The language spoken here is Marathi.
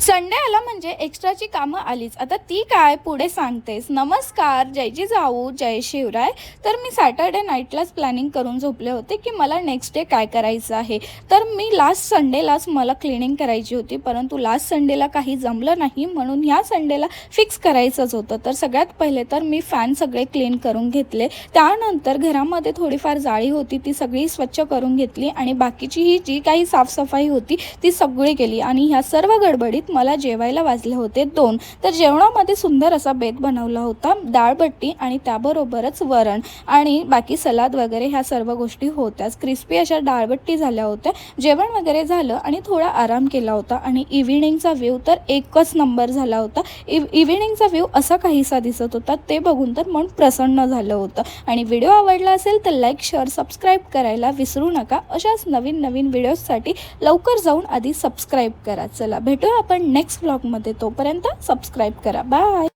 संडे आला म्हणजे एक्स्ट्राची कामं आलीच. आता ती काय पुढे सांगतेस. नमस्कार, जय जिजाऊ, जय शिवराय. तर मी सॅटर्डे नाईटलाच प्लॅनिंग करून झोपले होते की मला नेक्स्ट डे काय करायचं आहे. तर मी लास्ट संडेलाच मला क्लिनिंग करायची होती, परंतु लास्ट संडेला काही जमलं नाही, म्हणून ह्या संडेला फिक्स करायचंच होतं. तर सगळ्यात पहिले तर मी फॅन सगळे क्लीन करून घेतले. त्यानंतर घरामध्ये थोडीफार जाळी होती ती सगळी स्वच्छ करून घेतली आणि बाकीची ही जी काही साफसफाई होती ती सगळी केली. आणि ह्या सर्व गडबडीत मला जेवायला वाजले होते 2. तर जेवणामध्ये सुंदर असा बेत बनवला होता, डाळबट्टी आणि त्याबरोबरच वरण आणि बाकी सलाद वगैरे ह्या सर्व गोष्टी होत्याच. क्रिस्पी अशा डाळबट्टी झाल्या होत्या. जेवण वगैरे झालं आणि थोडा आराम केला होता आणि इव्हिनिंगचा व्ह्यू तर एकच नंबर झाला होता. इव्हिनिंगचा व्ह्यू असा काहीसा दिसत होता, ते बघून तर मन प्रसन्न झालं होतं. आणि व्हिडिओ आवडला असेल तर लाईक, शेअर, सबस्क्राईब करायला विसरू नका. अशाच नवीन नवीन व्हिडिओजसाठी लवकर जाऊन आधी सबस्क्राईब करा. चला भेटूया आपण नेक्स्ट व्लॉगमध्ये. तोपर्यंत सबस्क्राईब करा. बाय.